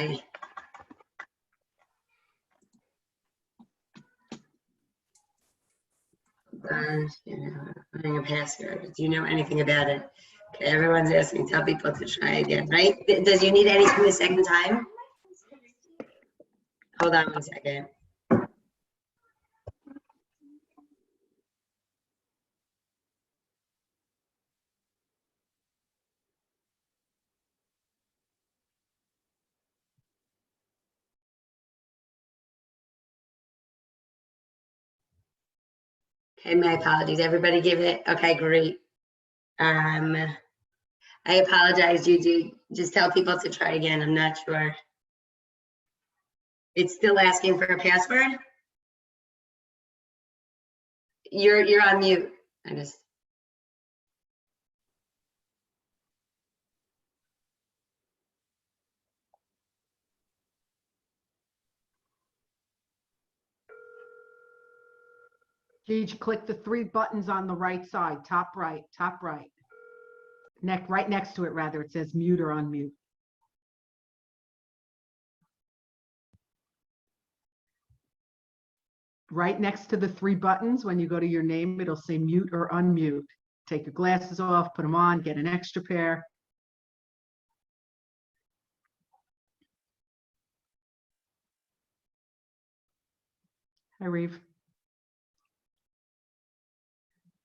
Okay. Putting a password. Do you know anything about it? Okay, everyone's asking. Tell people to try again, right? Does you need anything the second time? Hold on 1 second. Okay, my apologies. Everybody give it. Okay, great. I apologize, Gigi. Just tell people to try again. I'm not sure. It's still asking for a password. You're on mute. I just. Gigi, click the 3 buttons on the right side, top right, top right. Right next to it, rather, it says mute or unmute. Right next to the 3 buttons, when you go to your name, it'll say mute or unmute. Take your glasses off, put them on, get an extra pair. Hi, Reeve.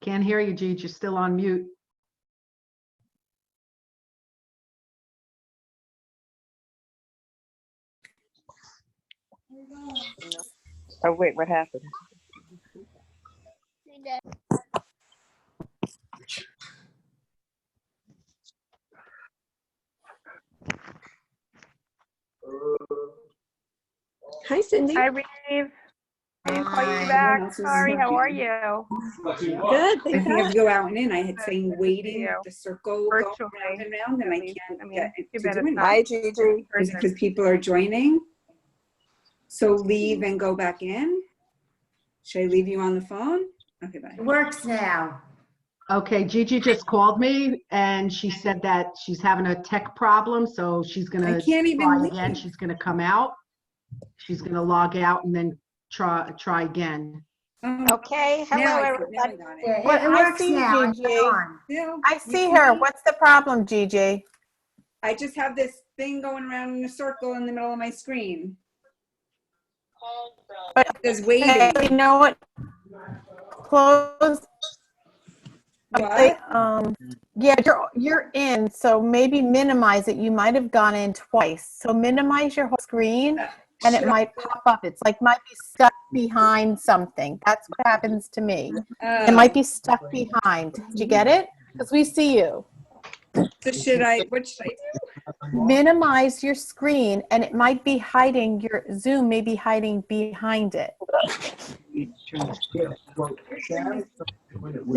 Can't hear you, Gigi. You're still on mute. Oh, wait, what happened? Hi, Cindy. Hi, Reeve. I didn't call you back. Sorry, how are you? Good. I think I have to go out and in. I had saying waiting, you. the circle Virtually. going round and round, and I can't get it too to bad do it's anything. not Hi, Gigi. Is it because people are joining? So leave and go back in? Should I leave you on the phone? Okay, bye. It works now. Okay, Gigi just called me and she said that she's having a tech problem, so she's I gonna can't even try leave. again. She's gonna come out. She's gonna log out and then try again. Oh, Okay, now hello I everybody. got it. Yeah, What, it I works see you, now. Gigi. It's on. Still, I you see her. me? What's the problem, Gigi? I just have this thing going around in a circle in the middle of my screen. But It says hey, waiting. you know what? Close. What? Yeah, you're in, so maybe minimize it. You might have gone in twice. So minimize your whole screen and it Should might pop up. It's like might be stuck behind something. That's what happens to me. It might be stuck behind. Did you get it? Because we see you. So what should I do? Minimize your screen and it might be hiding, your Zoom may be hiding behind it. No,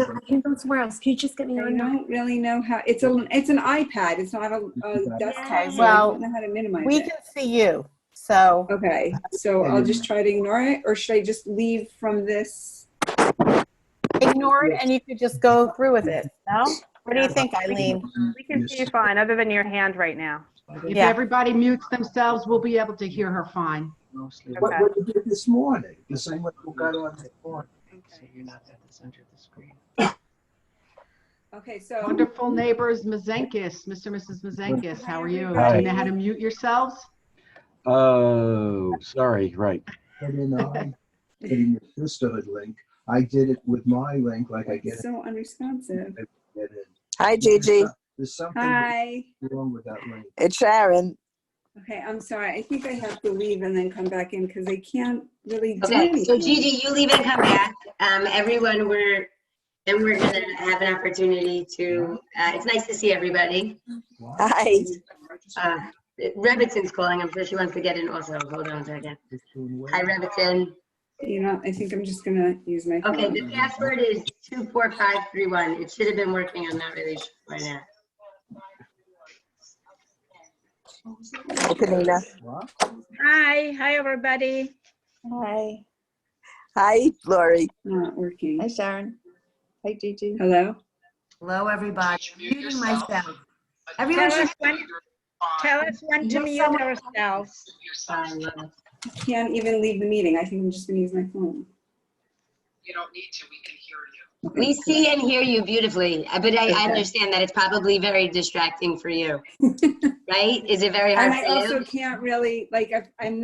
I can go somewhere else. Can you just get me I on? don't really know how. It's an iPad. It's not a desktop. Okay, So well, I don't know how to minimize we it. can see you. So Okay, so I'll just try to ignore it, or should I just leave from this? ignore it and you could just go through with it. No? What do you think, Eileen? We can see you fine, other than your hand right now. If Yeah. everybody mutes themselves, we'll be able to hear her fine. Okay. What you did this morning, the same way you got on this morning. So you're not at the center of the screen. Okay, so Wonderful neighbors, Mazenkis, Mr. and Mrs. Mazenkis, how are you? Hi. Do you know how to mute yourselves? Oh, sorry, right. And then I, getting your sisterhood link, I did it with my link, like I get it's so unresponsive. it. Get in. Hi, Gigi. There's something Hi. wrong with that link. It's Sharon. Okay, I'm sorry. I think I have to leave and then come back in because I can't really do Okay, so anything. Gigi, you leave and come back. Everyone, we're gonna have an opportunity to. It's nice to see everybody. Hi. Reviton's calling. I'm sure she wants to get in also. Hold on a second. Hi, Reviton. You know, I think I'm just gonna use my phone. Okay, the password is 24531. It should have been working. I'm not really sure right now. Hi, Panina. Hi everybody. Hi. Hi, Lori. Not working. Hi, Sharon. Hi, Gigi. Hello? Hello, everybody. Muting myself. Everyone Tell should. us when, Tell us when to mute ourselves. Can't even leave the meeting. I think I'm just gonna use my phone. You don't need to, we can hear you. Okay, We see and hear you beautifully, but I Okay. understand that it's probably very distracting for you, right? Is it very hard And I for also you? can't really, like, if I'm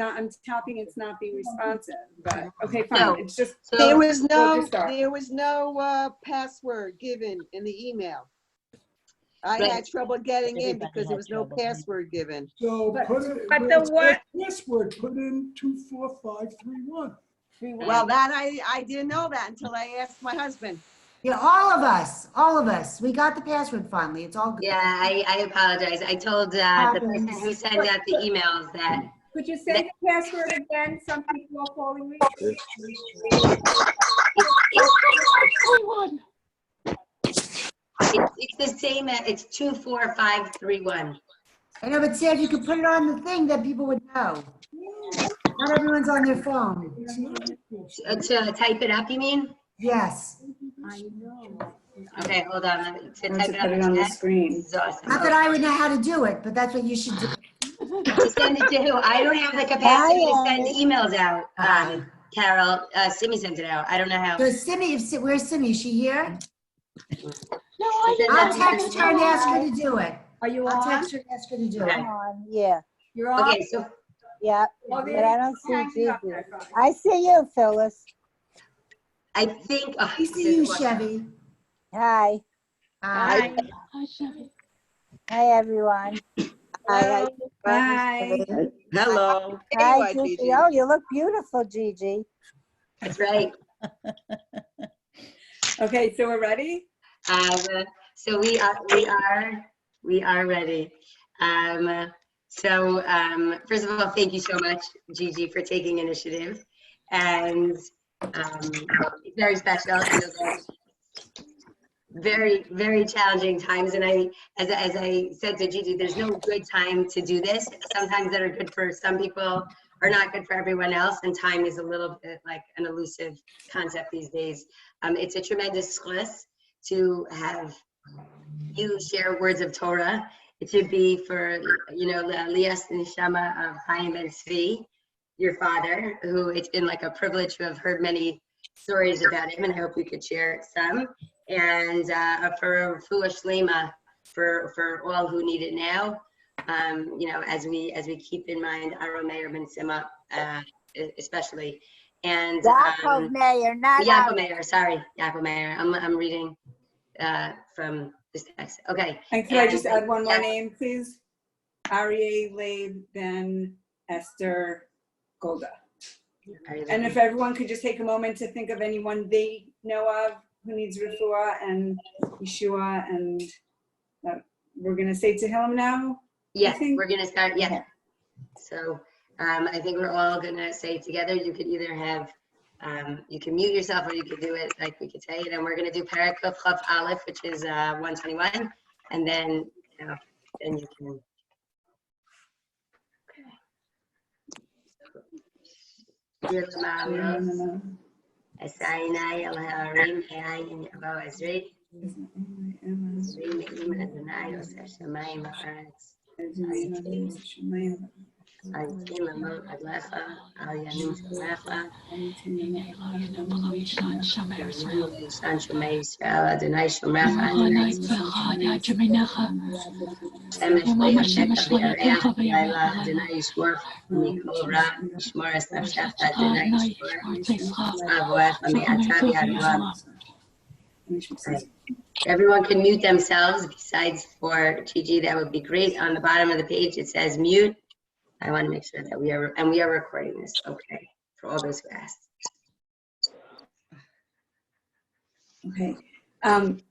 tapping, it's not being responsive, but, okay, fine, No. it's just, So, There was We'll no, just start. password given in the email. I Right. had trouble getting in because there was no password given. So But- put it, but where the it says what- password, put in 24531. Well, that I didn't know that until I asked my husband. Yeah, all of us. We got the password finally. It's all good. yeah, I apologize. I told the person who sent out the emails that could you say the password again? Some people are calling me. it's the same, it's 24531. I know, but see if you could put it on the thing that people would know. Not everyone's on their phone. To type it up, you mean? Yes. Okay, hold on. To Or type to it put up it on the chat? screen. This is awesome. Not that I would know how to do it, but that's what you should do. To send it to who? I don't have the capacity to send emails out, Carol. Simi sent it out. I don't know how. So Simi, where's Simi? Is she here? I'll I'll text her and ask her to do it. Are you I'll on? text her and ask her to do it. Yeah, You're on? Okay, so yeah, Oh, but I don't see hanging up Gigi. there, fine. I see you, Phyllis. I think. Oh, I see you, Chevy. Hi. Hi. Hi, everyone. Hi. Bye. Hello. Hi, Gigi. Gigi. Oh, you look beautiful, Gigi. That's right. Okay, so we're ready? So we are ready. First of all, thank you so much, Gigi, for taking initiative, and it's very special. I know that very, very challenging times, and as I said to Gigi, there's no good time to do this. Sometimes that are good for some people are not good for everyone else, and time is a little bit like an elusive concept these days. It's a tremendous bliss to have you share words of Torah. It should be for, Lias Nishama of Chaim Ben Tzvi, your father, who it's been like a privilege to have heard many stories about him, and I hope you could share some. And for Refuah Shlema for all who need it now. As we keep in mind Aaron Meir Ben Sima, especially. And Yaakov Meir, not Yaakov Meir, sorry, Yaakov Meir. I'm reading from this text. Okay. And could I just add one more yeah. name, please? Aryeh Leib Ben Esther Golda. And if everyone could just take a moment to think of anyone they know of who needs refuah and Yeshua, and we're gonna say Tehillim now. Yes, I think- we're gonna start. Yeah. So I think we're all gonna say together. You could either have, you can mute yourself, or you could do it like we could say it. And we're gonna do Perek Kuf Chaf Aleph, which is 121, and then then you can. Okay. Asainai al harim hayin yavo Ezri. Ezri me'im Adonai Yosef Shemayim ha'aretz. Ayitim amot adlecha al yanim shalecha. Yishan Shemei Yisrael Adonai Shomecha. Shemesh le'yachecha v'yareach v'layla Adonai Yishmor mikol ra Yishmor es nafshecha Adonai Yishmor avoecha mi'ata v'yad rab. Everyone can mute themselves besides for Gigi. That would be great. On the bottom of the page, it says mute. I want to make sure that we are recording this. Okay, for all those who asked. Okay.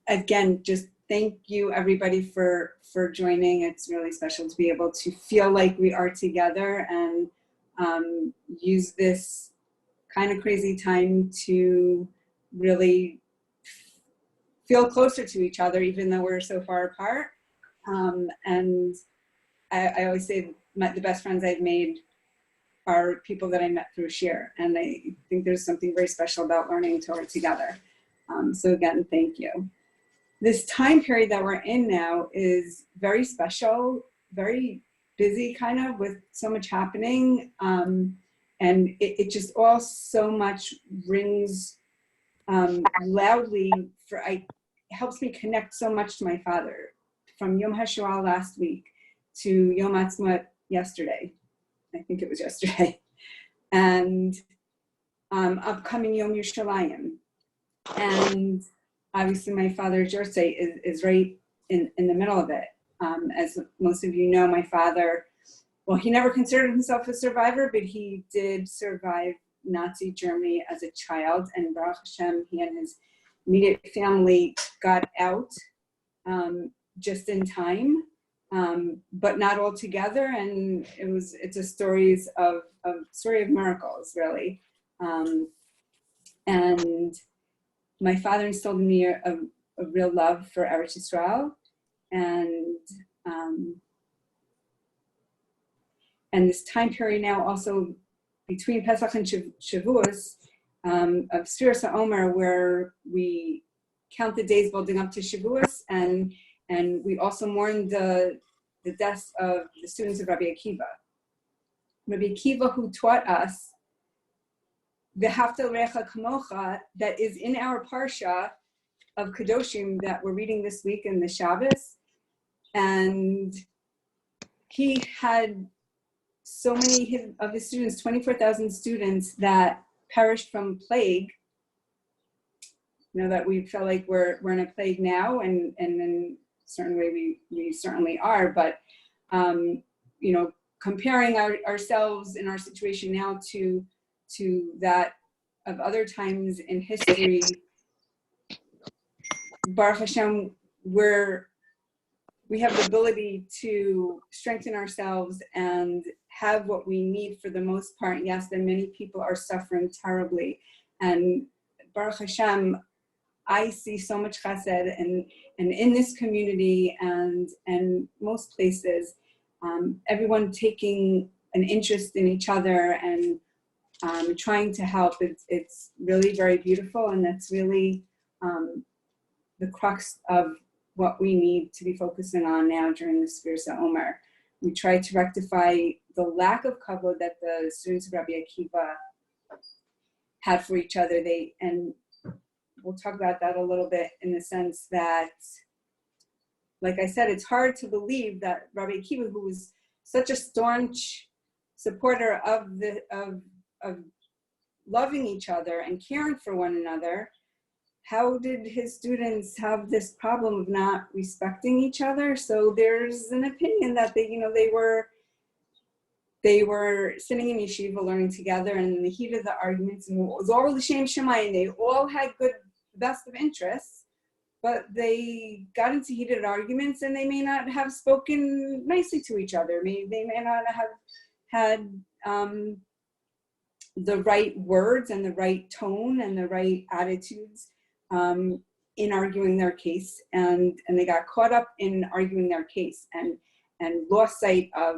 Again, just thank you everybody for joining. It's really special to be able to feel like we are together and use this kind of crazy time to really feel closer to each other, even though we're so far apart. And I always say the best friends I've made are people that I met through Shir. And I think there's something very special about learning Torah together. So again, thank you. This time period that we're in now is very special, very busy kind of with so much happening. And it just all so much rings loudly helps me connect so much to my father, from Yom HaShoah last week to Yom Ha'atzmaut yesterday. I think it was yesterday. And upcoming Yom Yerushalayim. And obviously my father's birthday is right in the middle of it. As most of you know, my father, well, he never considered himself a survivor, but he did survive Nazi Germany as a child. And Baruch Hashem, he and his immediate family got out just in time, but not all together. And it's a story of miracles, really. And my father instilled in me a real love for Eretz Yisrael, and this time period now also between Pesach and Shavuos of Sfiras HaOmer, where we count the days building up to Shavuos, and we also mourn the deaths of the students of Rabbi Akiva. Rabbi Akiva, who taught us V'haftal Recha Kamocha, that is in our Parsha of Kadoshim that we're reading this week in the Shabbos. And he had so many of his students, 24,000 students, that perished from plague. You know, that we feel like we're in a plague now, and in a certain way we certainly are, but you know, comparing ourselves in our situation now to that of other times in history, Baruch Hashem, we have the ability to strengthen ourselves and have what we need for the most part. Yes, that many people are suffering terribly, and Baruch Hashem, I see so much chesed and in this community and most places, everyone taking an interest in each other and trying to help. It's really very beautiful, and that's really the crux of what we need to be focusing on now during the Sfiras HaOmer. We try to rectify the lack of kavod that the students of Rabbi Akiva had for each other. And we'll talk about that a little bit, in the sense that, like I said, it's hard to believe that Rabbi Akiva, who was such a staunch supporter of loving each other and caring for one another, how did his students have this problem of not respecting each other? So there's an opinion that they were sitting in yeshiva learning together, and in the heat of the arguments, and it was all l'shem shamayim, they all had good best of interests, but they got into heated arguments, and they may not have spoken nicely to each other. They may not have had the right words and the right tone and the right attitudes in arguing their case, and they got caught up in arguing their case and lost sight of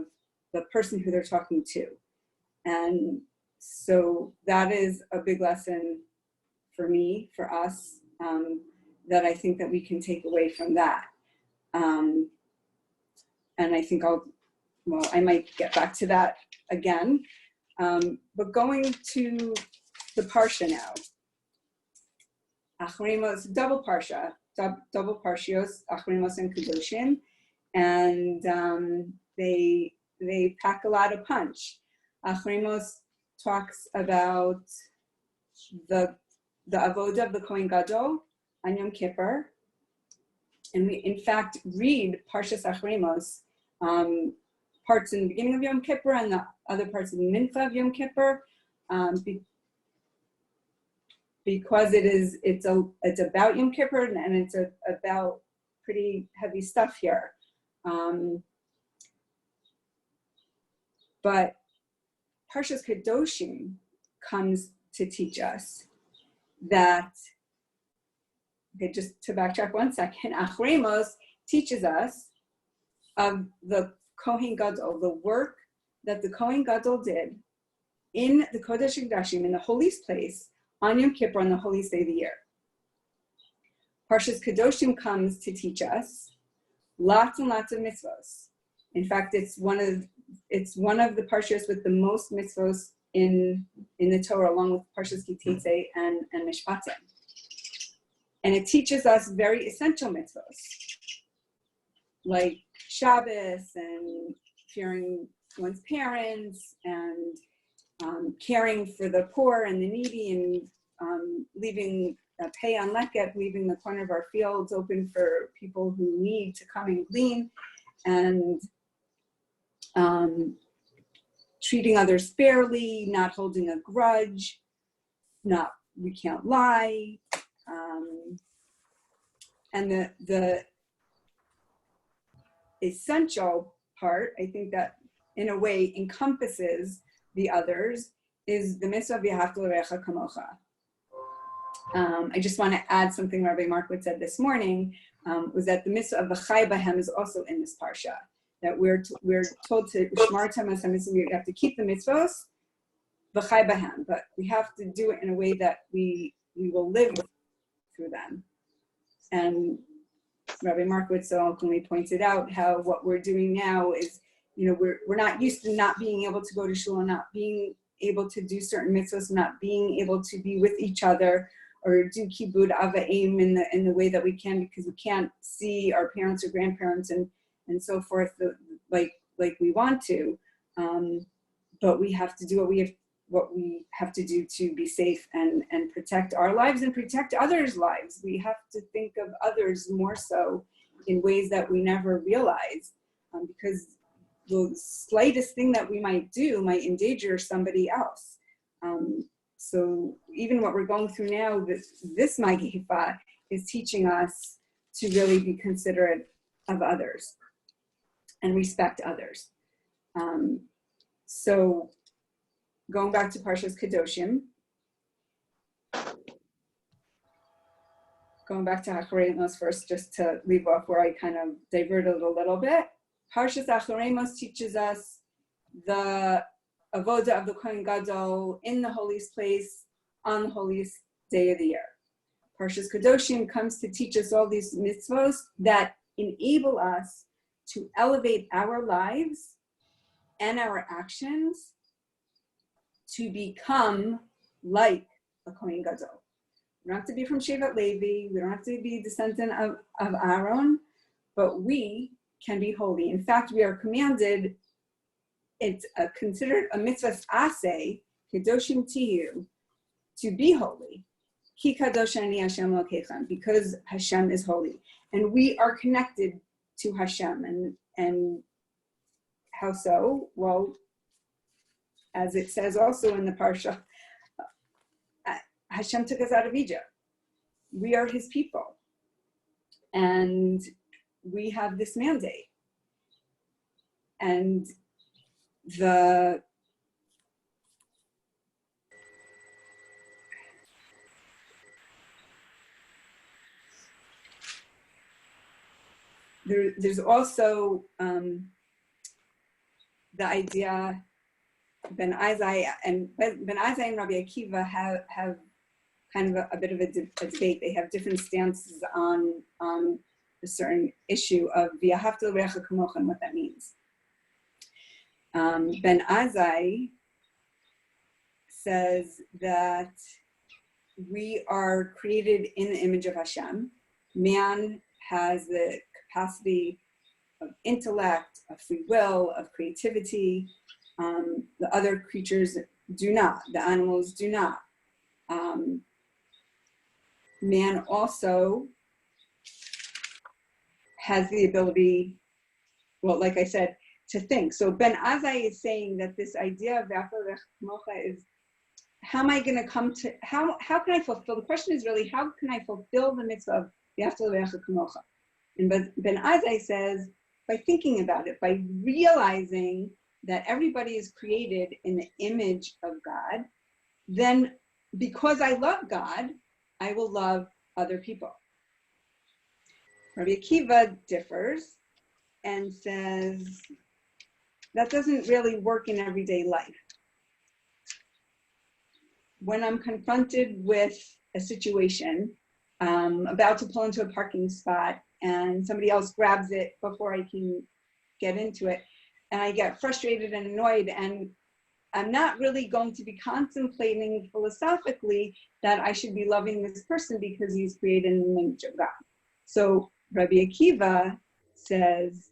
the person who they're talking to. And so that is a big lesson for me, for us, that I think that we can take away from that. And I think I might get back to that again. But going to the Parsha now. Achremos, double Parsha, double Parshios, Achremos and Kadoshim, and they pack a lot of punch. Achremos talks about the avoda of the Kohen Gadol on Yom Kippur, and we in fact read Parshas Achremos, parts in the beginning of Yom Kippur and the other parts of the Mincha of Yom Kippur, because it's about Yom Kippur, and it's about pretty heavy stuff here. But Parshas Kadoshim comes to teach us that, okay, just to backtrack 1 second, Achremos teaches us of the Kohen Gadol, the work that the Kohen Gadol did in the Kodesh HaKodashim, in the holiest place, on Yom Kippur, on the holiest day of the year. Parshas Kadoshim comes to teach us lots and lots of mitzvos. In fact, it's one of the parshas with the most mitzvos in the Torah, along with Parshas Kitetse and Mishpatim. And it teaches us very essential mitzvos, like Shabbos and fearing one's parents and caring for the poor and the needy, and leaving pay on leket, leaving the corner of our fields open for people who need to come and glean, and treating others fairly, not holding a grudge, we can't lie. And the essential part, I think that in a way encompasses the others, is the mitzvah v'ahavta l'reacha kamocha. I just want to add something Rabbi Markwood said this morning, was that the mitzvah of v'chai b'hem is also in this parsha. That we're told to we have to keep the mitzvos, v'chai b'hem, but we have to do it in a way that we will live through them. And Rabbi Markwood so eloquently pointed out how what we're doing now is, we're not used to not being able to go to shul, not being able to do certain mitzvahs, not being able to be with each other or do kibud ava'im in the way that we can, because we can't see our parents or grandparents and so forth like we want to. But we have to do what we have to do to be safe and protect our lives and protect others' lives. We have to think of others more so in ways that we never realize, because the slightest thing that we might do might endanger somebody else. So even what we're going through now, this Magifa is teaching us to really be considerate of others and respect others. So going back to Parshas Kadoshim, going back to Acharemos first, just to leave off where I kind of diverted a little bit. Parshas Acharemos teaches us the avoda of the Kohen Gadol in the holiest place on the holiest day of the year. Parshas Kadoshim comes to teach us all these mitzvos that enable us to elevate our lives and our actions to become like a Kohen Gadol. We don't have to be from Shevat Levi, we don't have to be descendant of Aaron, but we can be holy. In fact, we are commanded, it's considered a mitzvah aseh, Kedoshim Tiyu, to be holy. Ki Kadosh ani Hashem Elokechem, because Hashem is holy. And we are connected to Hashem. And how so? Well, as it says also in the Parsha, Hashem took us out of Egypt. We are his people. And we have this mandate. And there's also the idea, Ben Azai and Rabbi Akiva have kind of a bit of a debate. They have different stances on a certain issue of v'ahavta l'reacha kamocha and what that means. Ben Azai says that we are created in the image of Hashem. Man has the capacity of intellect, of free will, of creativity. The other creatures do not. The animals do not. Man also has the ability, well, like I said, to think. So Ben Azai is saying that this idea of v'ahavta l'reacha kamocha is, how am I going to come to, how can I fulfill, the question is really, how can I fulfill the mitzvah of v'ahavta l'reacha kamocha? And Ben Azai says, by thinking about it, by realizing that everybody is created in the image of God, then because I love God, I will love other people. Rabbi Akiva differs and says that doesn't really work in everyday life. When I'm confronted with a situation, about to pull into a parking spot and somebody else grabs it before I can get into it, and I get frustrated and annoyed, and I'm not really going to be contemplating philosophically that I should be loving this person because he's created in the image of God. So Rabbi Akiva says,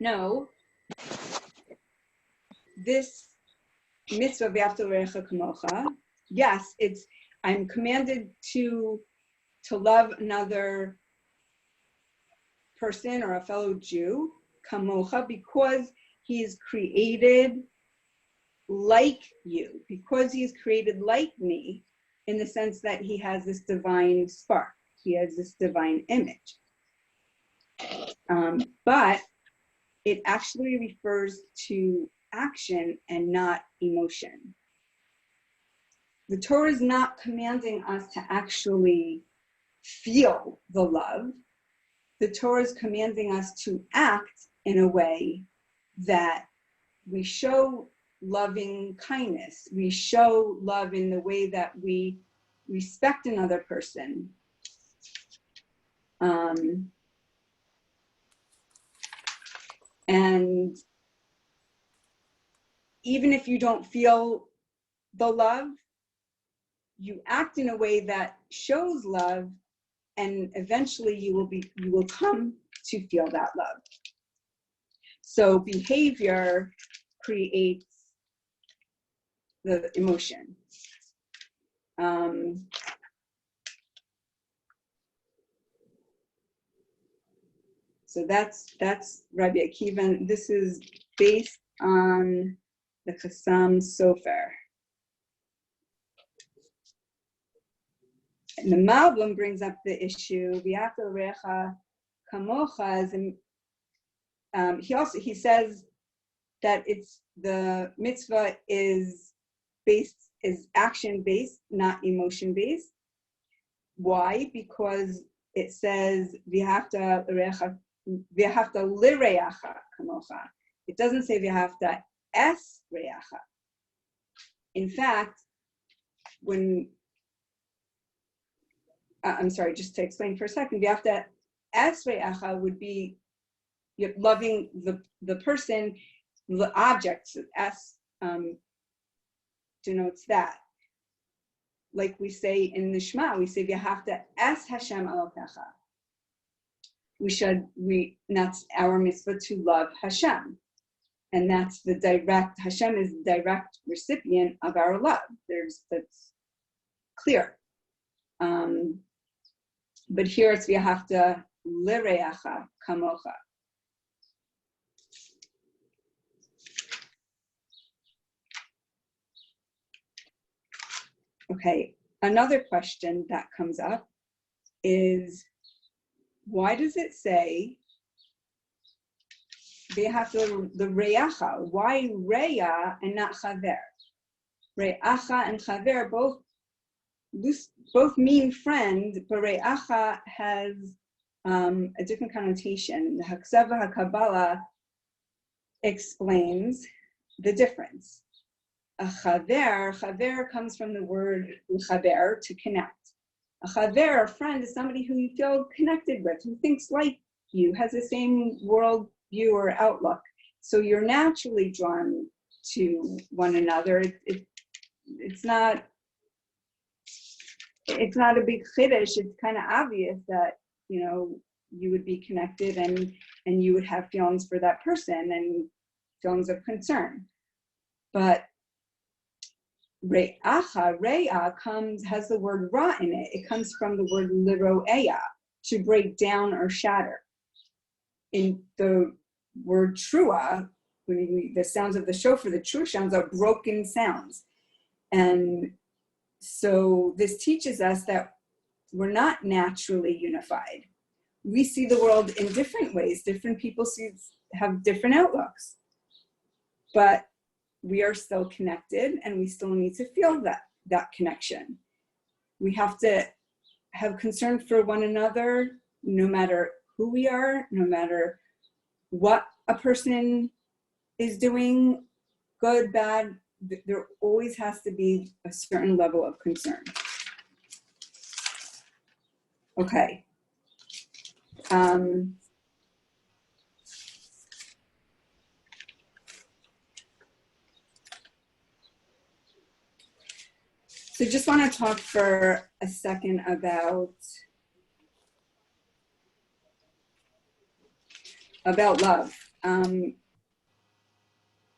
no, this mitzvah v'ahavta l'reacha kamocha, yes, I'm commanded to love another person or a fellow Jew, kamocha, because he is created like you, because he's created like me, in the sense that he has this divine spark, he has this divine image. But it actually refers to action and not emotion. The Torah is not commanding us to actually feel the love. The Torah is commanding us to act in a way that we show loving kindness. We show love in the way that we respect another person. And even if you don't feel the love, you act in a way that shows love, and eventually you will come to feel that love. So behavior creates the emotion. So that's Rabbi Akiva, and this is based on the Chassam Sofer. And the Malbim brings up the issue, v'ahavta l'reacha kamocha, he says that it's the mitzvah is action based, not emotion based. Why? Because it says v'ahavta l'reacha kamocha. It doesn't say v'ahavta es reacha. In fact, I'm sorry, just to explain for a second, v'ahavta es reacha would be you're loving the person, the object. Es denotes that. Like we say in the Shema, we say v'ahavta es Hashem Elokecha. That's our mitzvah, to love Hashem. And that's Hashem is the direct recipient of our love. That's clear. But here it's v'ahavta l'reacha kamocha. Okay, another question that comes up is, why does it say they have the reacha? Why rea and not chaver? Reacha and chaver both mean friend, but reacha has a different connotation. The Haksava HaKabbalah explains the difference. A chaver comes from the word chaver, to connect. A chaver, a friend, is somebody who you feel connected with, who thinks like you, has the same world view or outlook. So you're naturally drawn to one another. It's not a big chiddush. It's kind of obvious that, you would be connected and you would have feelings for that person and feelings of concern. But rea has the word ra in it. It comes from the word liroea, to break down or shatter. In the word trua, the sounds of the shofar, the true sounds are broken sounds. And so this teaches us that we're not naturally unified. We see the world in different ways. Different people have different outlooks. But we are still connected, and we still need to feel that connection. We have to have concern for one another, no matter who we are, no matter what a person is doing, good, bad. There always has to be a certain level of concern. Okay. So just want to talk for a second about love.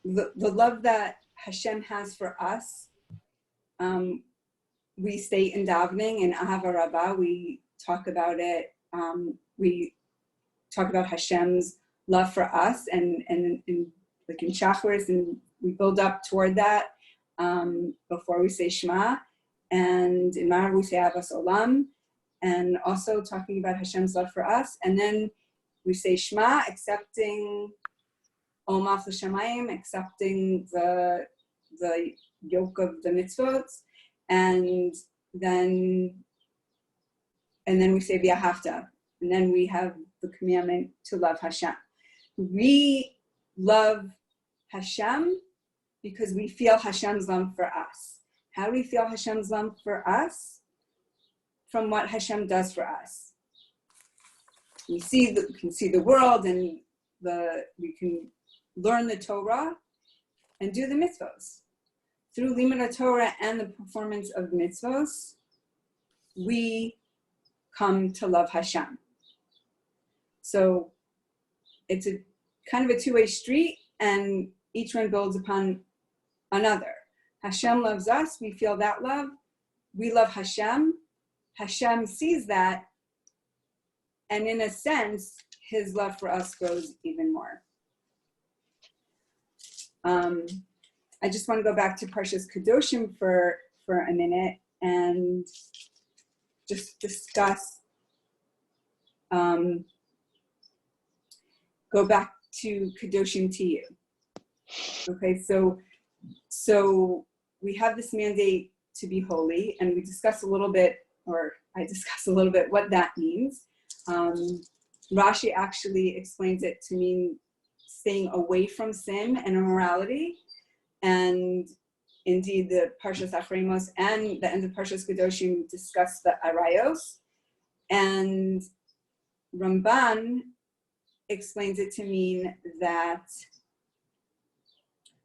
The love that Hashem has for us. We state in davening in Ahava Rabbah, we talk about it. We talk about Hashem's love for us, and like in Shacharis, and we build up toward that before we say Shema, and in Marav we say Avas Olam, and also talking about Hashem's love for us, and then we say Shema, accepting Omaf L'Shamayim, accepting the yoke of the mitzvot, and then we say V'ahavta, and then we have the commandment to love Hashem. We love Hashem because we feel Hashem's love for us. How do we feel Hashem's love for us? From what Hashem does for us. We can see the world, and we can learn the Torah and do the mitzvos. Through Limud Torah and the performance of the mitzvos, we come to love Hashem. So it's a kind of a two-way street, and each one builds upon another. Hashem loves us, we feel that love. We love Hashem. Hashem sees that, and in a sense, his love for us grows even more. I just want to go back to Parshas Kadoshim for a minute and just discuss, go back to Kadoshim to you. Okay, so we have this mandate to be holy, and we discuss a little bit, or I discuss a little bit what that means. Rashi actually explains it to mean staying away from sin and immorality. And indeed, the Parshas Achremos and the end of Parshas Kadoshim discuss the Arayos. And Ramban explains it to mean that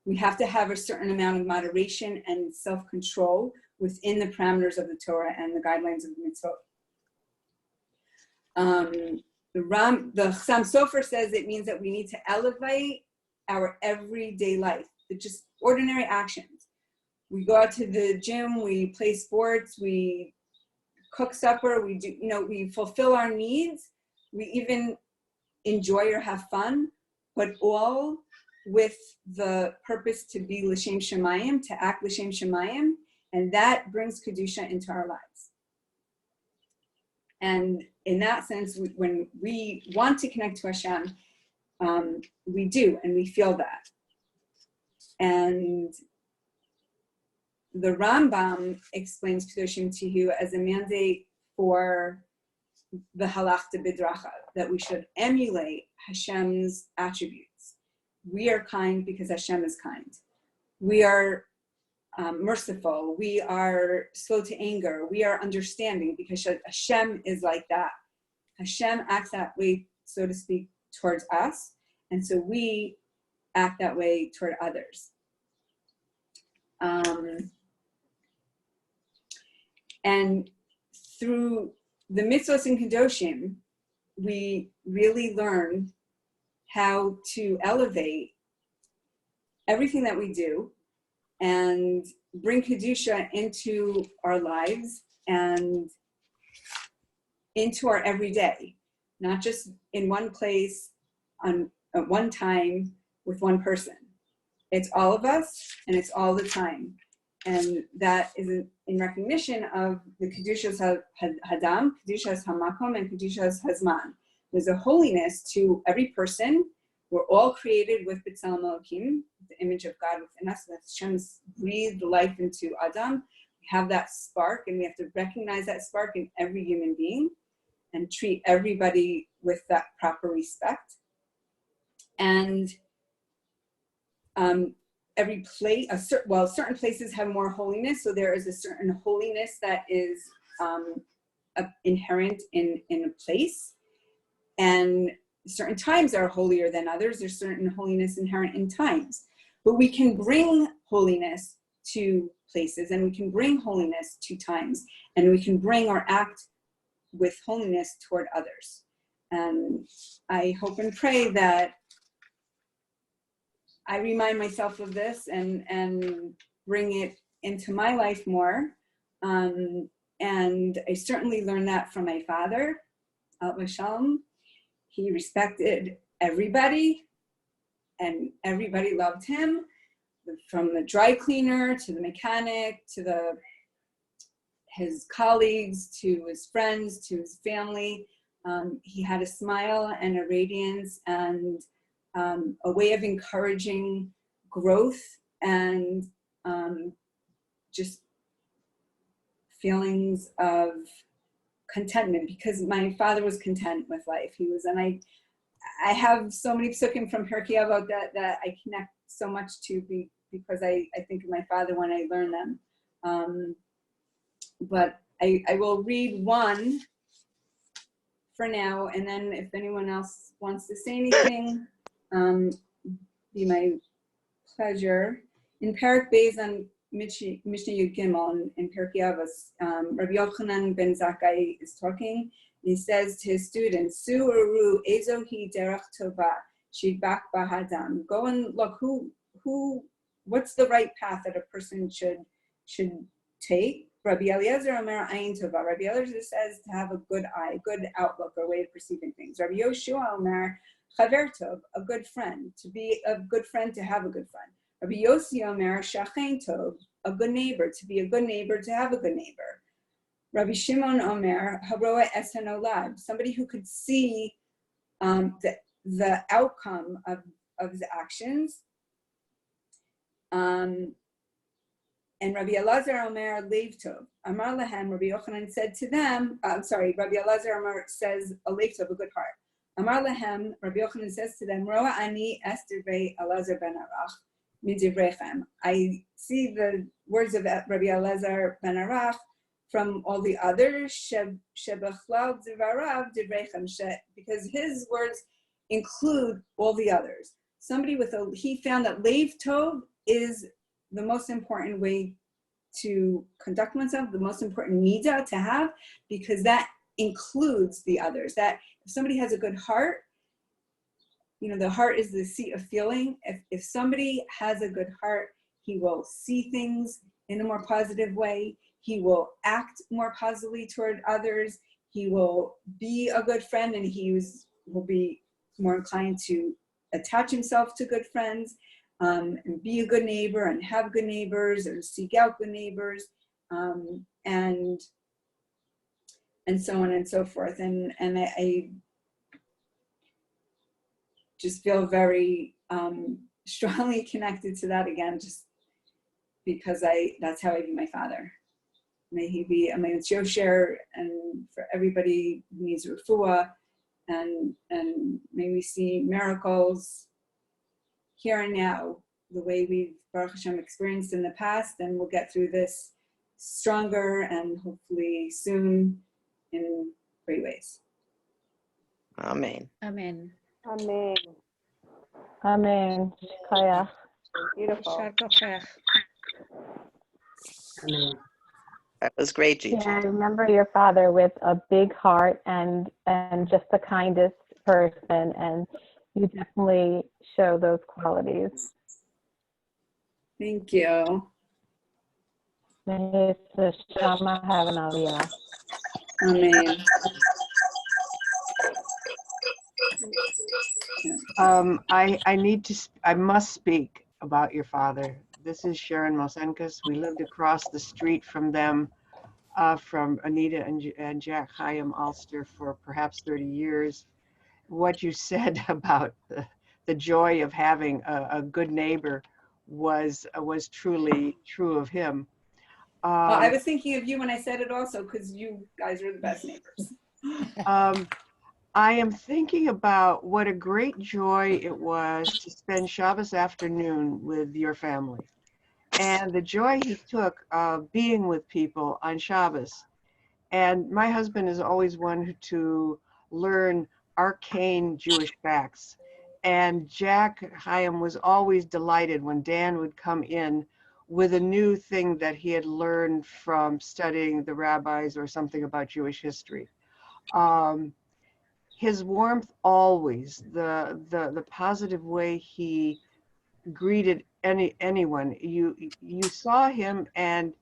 we have to have a certain amount of moderation and self-control within the parameters of the Torah and the guidelines of the mitzvot. The Chassam Sofer says it means that we need to elevate our everyday life, just ordinary actions. We go out to the gym, we play sports, we cook supper, we do, we fulfill our needs, we even enjoy or have fun, but all with the purpose to be L'Shem Shemayim, to act L'Shem Shemayim, and that brings Kedusha into our lives. And in that sense, when we want to connect to Hashem, we do, and we feel that. And the Rambam explains Kedoshim Tihu as a mandate for the halachta bidracha, that we should emulate Hashem's attributes. We are kind because Hashem is kind. We are merciful. We are slow to anger. We are understanding because Hashem is like that. Hashem acts that way, so to speak, towards us. And so we act that way toward others. And through the mitzvos and kedoshim, we really learn how to elevate everything that we do and bring kedusha into our lives and into our everyday, not just in one place at one time with one person. It's all of us, and it's all the time. And that is in recognition of the Kedushas Hadam, Kedushas Hamakom, and Kedushas Hazman. There's a holiness to every person. We're all created with B'Tselem Elokim, the image of God within us. That's Hashem's breathed life into Adam. We have that spark, and we have to recognize that spark in every human being and treat everybody with that proper respect. And certain places have more holiness, so there is a certain holiness that is inherent in a place, and certain times are holier than others. There's certain holiness inherent in times, but we can bring holiness to places, and we can bring holiness to times, and we can bring or act with holiness toward others. And I hope and pray that I remind myself of this and bring it into my life more. And I certainly learned that from my father, Al Shalom. He respected everybody, and everybody loved him, from the dry cleaner to the mechanic to his colleagues to his friends to his family. He had a smile and a radiance and a way of encouraging growth and just feelings of contentment, because my father was content with life. He was, and I have so many psukim from Pirkei Avot that I connect so much to because I think of my father when I learn them. But I will read one for now, and then if anyone else wants to say anything, be my pleasure. In Parak Beis on Mishnah Yud Gimel in Pirkei Avos, Rabbi Yochanan Ben Zakkai is talking. He says to his students, Su Uru Ezohi Derech Tova Shidbak Bahadam. Go and look what's the right path that a person should take. Rabbi Eliezer Omer Ayin Tova. Rabbi Eliezer says to have a good eye, good outlook, or way of perceiving things. Rabbi Yoshua Omer Chaver Tov, a good friend, to be a good friend, to have a good friend. Rabbi Yossi Omer Shachen Tov, a good neighbor, to be a good neighbor, to have a good neighbor. Rabbi Shimon Omer Haroa Esen Olad, somebody who could see the outcome of his actions. And Rabbi Elazar Omer Leiv Tov. Amar Lahem, Rabbi Yochanan said to them, Rabbi Elazar Omer says, a Leiv Tov, a good heart. Amar Lahem, Rabbi Yochanan says to them, Roa ani Estervei Elazar ben Arach midivrechem. I see the words of Rabbi Elazar ben Arach from all the others, Shebechlal Divarav Divrechem, because his words include all the others. He found that Leiv Tov is the most important way to conduct oneself, the most important midah to have, because that includes the others. That if somebody has a good heart, the heart is the seat of feeling. If somebody has a good heart, he will see things in a more positive way. He will act more positively toward others. He will be a good friend, and will be more inclined to attach himself to good friends. And be a good neighbor and have good neighbors or seek out good neighbors, and so on and so forth. And I just feel very strongly connected to that again, just because that's how I view my father. May he be a Yosher, and for everybody who needs refuah, and may we see miracles here and now, the way we've, Baruch Hashem, experienced in the past, and we'll get through this stronger and hopefully soon in great ways. Amen. Amen. Amen. Amen. Kaya. Beautiful. That was great, Gigi. Yeah, I remember your father with a big heart and just the kindest person, and you definitely show those qualities. Thank you. May the Shama have an aliyah. Amen. I must speak about your father. This is Sharon Mosenkus. We lived across the street from them, from Anita and Jack Chaim Alster, for perhaps 30 years. What you said about the joy of having a good neighbor was truly true of him. I was thinking of you when I said it also, because you guys are the best neighbors. I am thinking about what a great joy it was to spend Shabbos afternoon with your family, and the joy he took of being with people on Shabbos. And my husband is always one to learn arcane Jewish facts. And Jack Chaim was always delighted when Dan would come in with a new thing that he had learned from studying the rabbis or something about Jewish history. His warmth always, the positive way he greeted anyone. You saw him and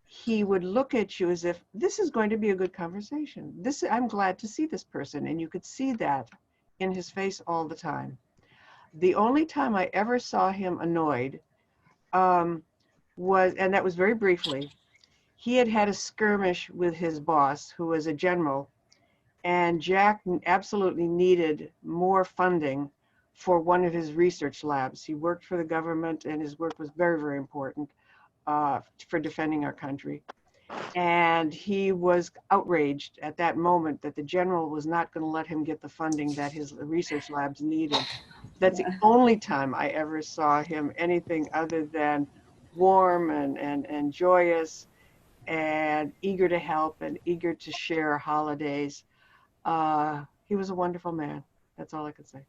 he would look at you as if this is going to be a good conversation. I'm glad to see this person, and you could see that in his face all the time. The only time I ever saw him annoyed was, and that was very briefly, he had a skirmish with his boss, who was a general, and Jack absolutely needed more funding for one of his research labs. He worked for the government, and his work was very, very important for defending our country. And he was outraged at that moment that the general was not going to let him get the funding that his research labs needed. That's the only time I ever saw him anything other than warm and joyous and eager to help and eager to share holidays. He was a wonderful man. That's all I could say.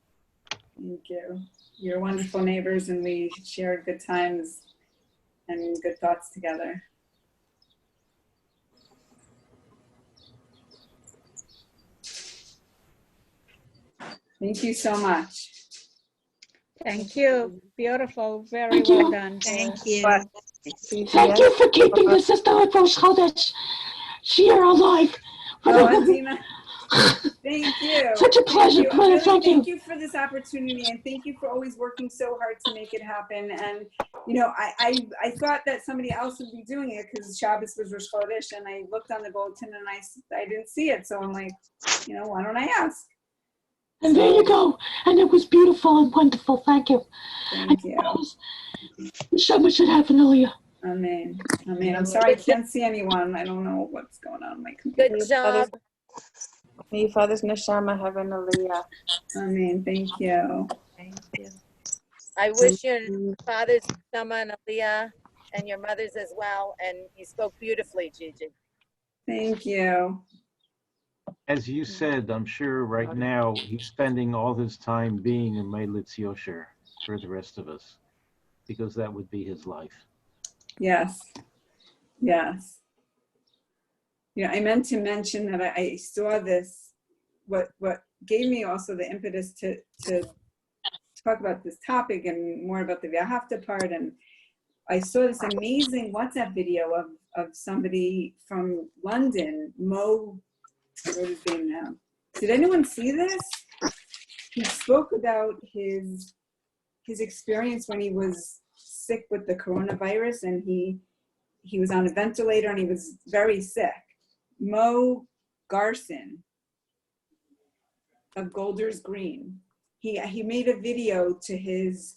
Thank you. You're wonderful neighbors, and we shared good times and good thoughts together. Thank you so much. Thank you. Beautiful. Very well done. Thank you. Thank you for keeping the sister of Rosh Chodesh Shir alive. Oh, Adina, thank you. Such a pleasure, Thank you. brother. Really, Thank you. thank you for this opportunity, and thank you for always working so hard to make it happen. And you know, I thought that somebody else would be doing it because Shabbos was Rosh Chodesh, and I looked on the bulletin and I didn't see it, so I'm like, you know, why don't I ask? And there you go. And it was beautiful and wonderful. Thank you. Thank you. Shabbat should happen earlier. Amen. Amen. I'm sorry I can't see anyone. I don't know what's going on my computer. Good job. May your father's neshama have an aliyah. Amen. Thank you. Thank you. I wish your father's neshama and aliyah and your mother's as well. And you spoke beautifully, Gigi. Thank you. As you said, I'm sure right now he's spending all his time being in Meilitz Yosher for the rest of us, because that would be his life. Yes. Yes. Yeah, I meant to mention that I saw this, what gave me also the impetus to talk about this topic and more about the V'ahavta part. And I saw this amazing WhatsApp video of somebody from London, Mo, I wrote his name now. Did anyone see this? He spoke about his experience when he was sick with the coronavirus, and he was on a ventilator and he was very sick. Mo Garson of Golders Green. He made a video to his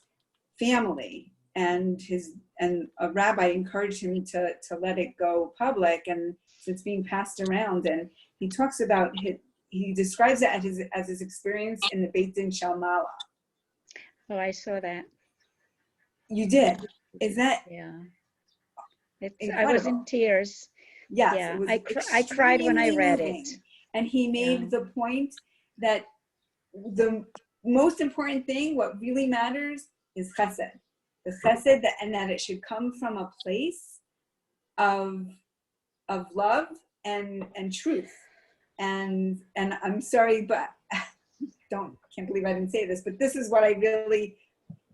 family, and a rabbi encouraged him to let it go public, and so it's being passed around. And he talks about he describes it as his experience in the Beit Din Shalmala. Oh, I saw that. You did? Is that? Yeah. I was in tears. Yes, yeah, it was I cried when I read moving. it. And he made the point that the most important thing, what really matters, is chesed. The chesed, and that it should come from a place of love and truth. And I'm sorry, but can't believe I didn't say this, but this is what I really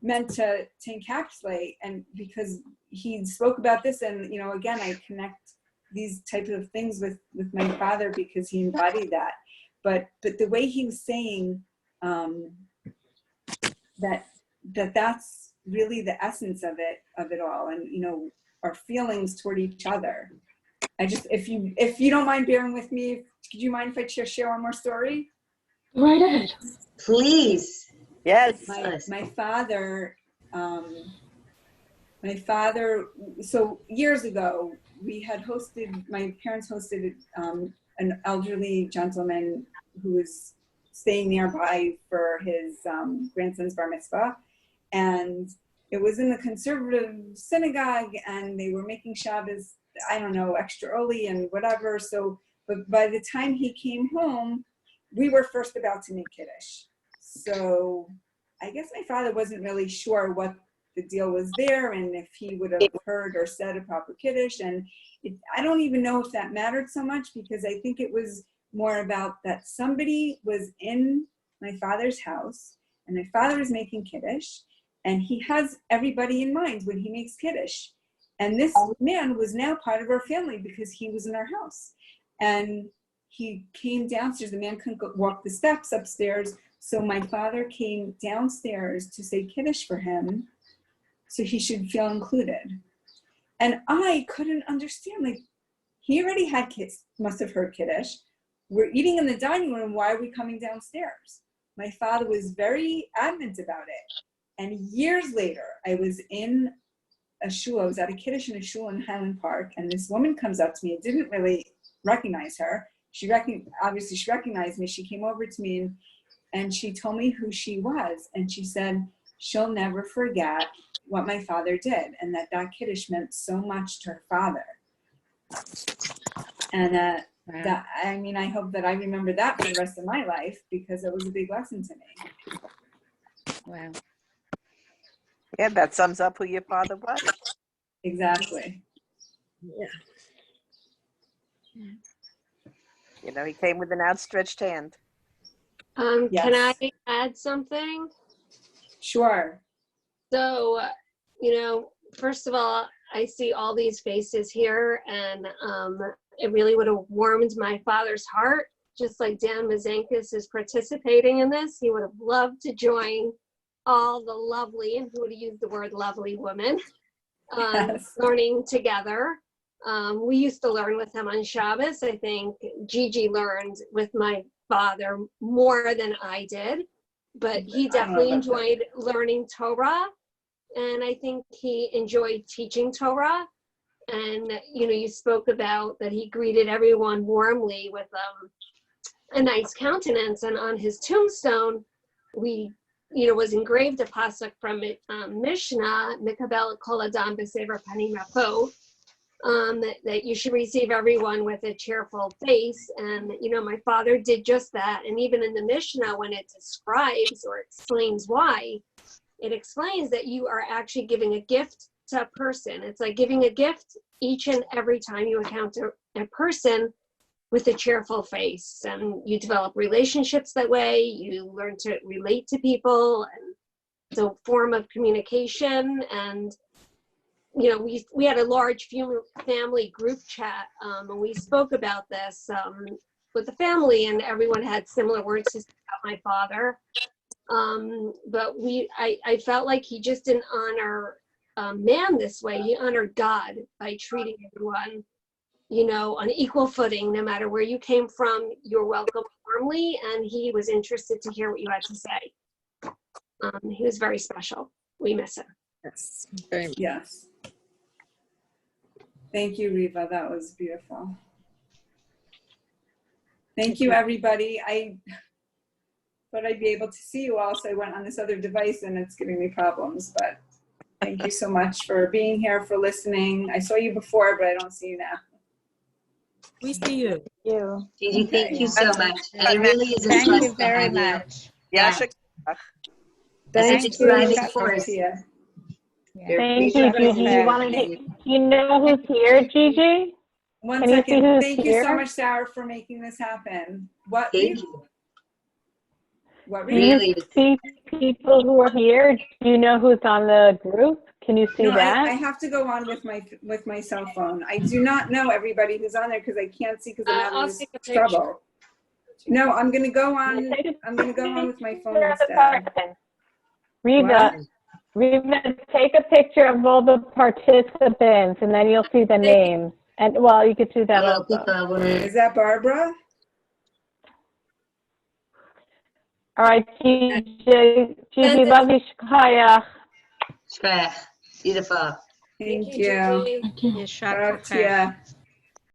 meant to encapsulate. And because he spoke about this, and you know, again, I connect these types of things with my father because he embodied that. But the way he was saying that's really the essence of it all, and you know, our feelings toward each other. I just, if you don't mind bearing with me, could you mind if I share one more story? Right ahead. Please. Yes. My father, so years ago, my parents hosted an elderly gentleman who was staying nearby for his grandson's bar mitzvah. And it was in the conservative synagogue, and they were making Shabbos, I don't know, extra early and whatever. So, but by the time he came home, we were first about to make Kiddush. So I guess my father wasn't really sure what the deal was there and if he would have heard or said a proper Kiddush. And I don't even know if that mattered so much, because I think it was more about that somebody was in my father's house and my father is making Kiddush, and he has everybody in mind when he makes Kiddush. And this man was now part of our family because he was in our house. And he came downstairs. The man couldn't walk the steps upstairs. So my father came downstairs to say Kiddush for him so he should feel included. And I couldn't understand. Like, he already had kids, must have heard Kiddush. We're eating in the dining room. Why are we coming downstairs? My father was very adamant about it. And years later, I was in a shul. I was at a Kiddush in a shul in Highland Park. And this woman comes up to me. I didn't really recognize her. Obviously she recognized me. She came over to me and she told me who she was. And she said she'll never forget what my father did, and that Kiddush meant so much to her father. And I hope that I remember that for the rest of my life, because it was a big lesson to me. Wow. Yeah, that sums up who your father was. Exactly. Yeah. You know, he came with an outstretched hand. Yes. Can I add something? Sure. So, first of all, I see all these faces here, and it really would have warmed my father's heart, just like Dan Mazenkis is participating in this. He would have loved to join all the lovely, and who would have used the word lovely women, learning together. We used to learn with him on Shabbos. I think Gigi learned with my father more than I did, but he definitely enjoyed learning Torah, and I think he enjoyed teaching Torah. And you spoke about that he greeted everyone warmly with a nice countenance, and on his tombstone was engraved a pasuk from Mishnah, Mikabel Kol Adam B'Sever Panim Rafot, that you should receive everyone with a cheerful face. And my father did just that. And even in the Mishnah, when it describes or explains why, it explains that you are actually giving a gift to a person. It's like giving a gift each and every time you encounter a person with a cheerful face, and you develop relationships that way. You learn to relate to people, and it's a form of communication. And we had a large family group chat, and we spoke about this with the family, and everyone had similar words to say about my father. But I felt like he just didn't honor man this way. He honored God by treating everyone, on equal footing. No matter where you came from, you're welcome warmly, and he was interested to hear what you had to say. He was very special. We miss him. Yes. Yes. Thank you, Riva. That was beautiful. Thank you, everybody. I thought I'd be able to see you all, so I went on this other device and it's giving me problems. But thank you so much for being here, for listening. I saw you before, but I don't see you now. We see you. Gigi, thank you so much. And it really is a Thank stress you to very have you. much. Yeah. That's such a driving Talk force. to you. Thank you, Gigi. You know who's here, Gigi? One Can you see second. who's Thank you here? so much, Sarah, for making this happen. What? Thank you. What? Do you see people who are here? Do you know who's on the group? Can you see No, that? I have to go on with my cell phone. I do not know everybody who's on there because I can't see because I'm having this trouble. No, I'm gonna go on. I'm gonna go on with my phone instead. Riva, take a picture of all the participants, and then you'll see the names. And well, you could do that also. Is that Barbara? All right, Gigi, love you, Shkaya. Beautiful. Thank you. Yeshua Grazie.